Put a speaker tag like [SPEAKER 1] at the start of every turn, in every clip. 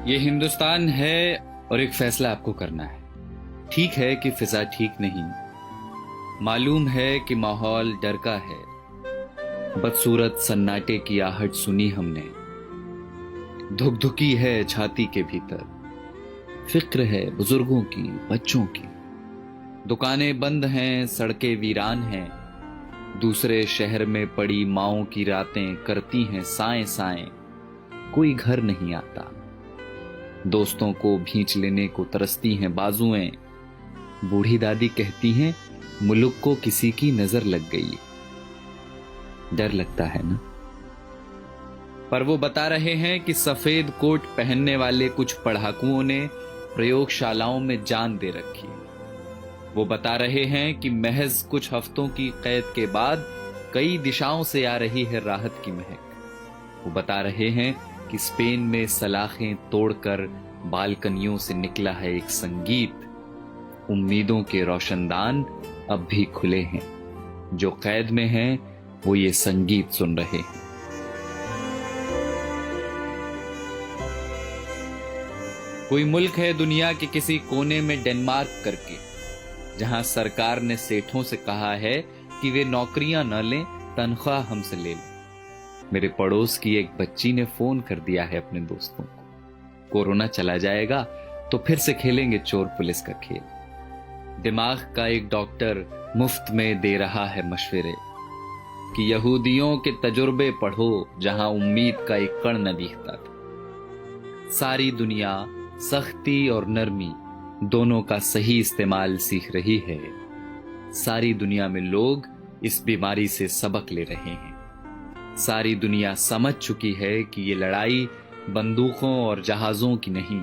[SPEAKER 1] ये हिंदुस्तान है और एक फैसला आपको करना है। ठीक है कि फिजा ठीक नहीं, मालूम है कि माहौल डर का है। बदसूरत सन्नाटे की आहट सुनी हमने, धुकधुकी है छाती के भीतर। फिक्र है बुजुर्गों की, बच्चों की। दुकानें बंद हैं, सड़कें वीरान हैं। दूसरे शहर में पड़ी माओं की रातें करती हैं साएं साएं। कोई घर नहीं आता, दोस्तों को भींच लेने को तरसती हैं बाजुएं। बूढ़ी दादी कहती हैं मुल्क को किसी की नजर लग गई। डर लगता है ना? पर वो बता रहे हैं कि सफेद कोट पहनने वाले कुछ पढ़ाकुओं ने प्रयोगशालाओं में जान दे रखी है। वो बता रहे हैं कि महज कुछ हफ्तों की कैद के बाद कई दिशाओं से आ रही है राहत की महक। वो बता रहे हैं कि स्पेन में सलाखें तोड़कर बालकनियों से निकला है एक संगीत। उम्मीदों के रोशनदान अब भी खुले हैं, जो कैद में हैं वो ये संगीत सुन रहे हैं। कोई मुल्क है दुनिया के किसी कोने में डेनमार्क करके, जहां सरकार ने सेठों से कहा है कि वे नौकरियां न लें, तनख्वाह हमसे ले लें। मेरे पड़ोस की एक बच्ची ने फोन कर दिया है अपने दोस्तों को, कोरोना चला जाएगा तो फिर से खेलेंगे चोर पुलिस का खेल। दिमाग का एक डॉक्टर मुफ्त में दे रहा है मशवरे कि यहूदियों के तजुर्बे पढ़ो जहां उम्मीद का एक कण न दिखता था। सारी दुनिया सख्ती और नरमी दोनों का सही इस्तेमाल सीख रही है। सारी दुनिया में लोग इस बीमारी से सबक ले रहे हैं। सारी दुनिया समझ चुकी है कि ये लड़ाई बंदूकों और जहाजों की नहीं,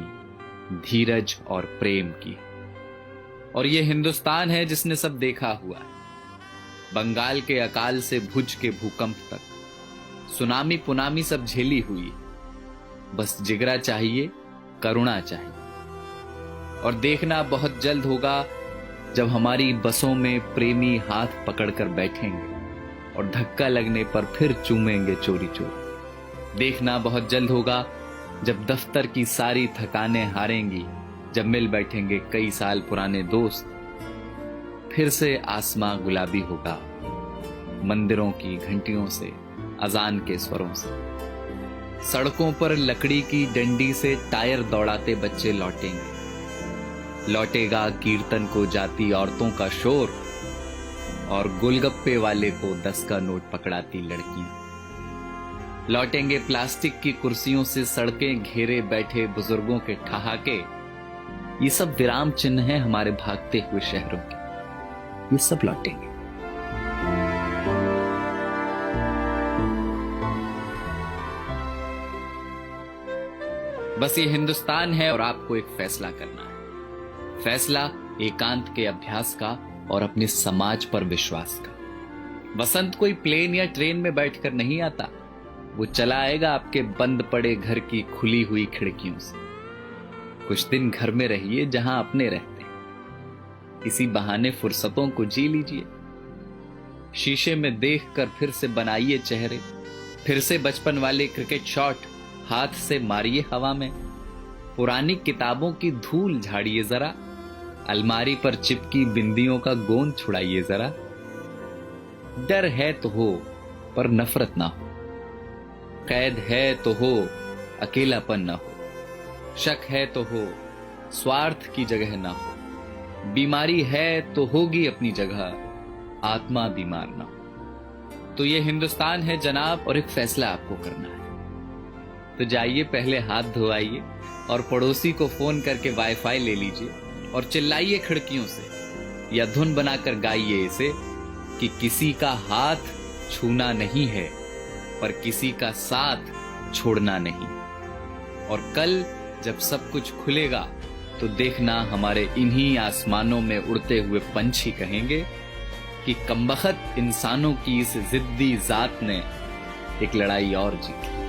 [SPEAKER 1] धीरज और प्रेम की। और ये हिंदुस्तान है जिसने सब देखा हुआ है, बंगाल के अकाल से भुज के भूकंप तक, सुनामी पुनामी सब झेली हुई। बस जिगरा चाहिए, करुणा चाहिए। और देखना बहुत जल्द होगा जब हमारी बसों में प्रेमी हाथ पकड़कर बैठेंगे और धक्का लगने पर फिर चूमेंगे चोरी चोरी। देखना बहुत जल्द होगा जब दफ्तर की सारी थकानें हारेंगी, जब मिल बैठेंगे कई साल पुराने दोस्त। फिर से आसमां गुलाबी होगा, मंदिरों की घंटियों से, अजान के स्वरों से। सड़कों पर लकड़ी की डंडी से टायर दौड़ाते बच्चे लौटेंगे। लौटेगा कीर्तन को जाती औरतों का शोर और गोलगप्पे वाले को 10 का नोट पकड़ाती लड़कियां। लौटेंगे प्लास्टिक की कुर्सियों से सड़कें घेरे बैठे बुजुर्गों के ठहाके। ये सब विराम चिन्ह हैं हमारे भागते हुए शहरों के। ये सब लौटेंगे। बस ये हिंदुस्तान है और आपको एक फैसला करना है। फैसला एकांत के अभ्यास का और अपने समाज पर विश्वास का। बसंत कोई प्लेन या ट्रेन में बैठकर नहीं आता, वो चला आएगा आपके बंद पड़े घर की खुली हुई खिड़कियों से। कुछ दिन घर में रहिए जहां अपने रहते हैं। इसी बहाने फुर्सतों को जी लीजिए। शीशे में देखकर फिर से बनाइए चेहरे। फिर से बचपन वाले क्रिकेट शॉट हाथ से मारिए हवा में। पुरानी किताबों की धूल झाड़िए जरा। अलमारी पर चिपकी बिंदियों का गोंद छुड़ाइए जरा। डर है तो हो पर नफरत ना हो। कैद है तो हो, अकेलापन ना हो। शक है तो हो, स्वार्थ की जगह ना हो। बीमारी है तो होगी अपनी जगह, आत्मा बीमार ना हो। तो ये हिंदुस्तान है जनाब, और एक फैसला आपको करना है। तो जाइए पहले हाथ धोआइए और पड़ोसी को फोन करके वाईफाई ले लीजिए और चिल्लाइए खिड़कियों से, या धुन बनाकर गाइए इसे कि किसी का हाथ छूना नहीं है पर किसी का साथ छोड़ना नहीं। और कल जब सब कुछ खुलेगा तो देखना हमारे इन्हीं आसमानों में उड़ते हुए पंछी कहेंगे कि कमबख्त इंसानों की इस जिद्दी जात ने एक लड़ाई और जीती।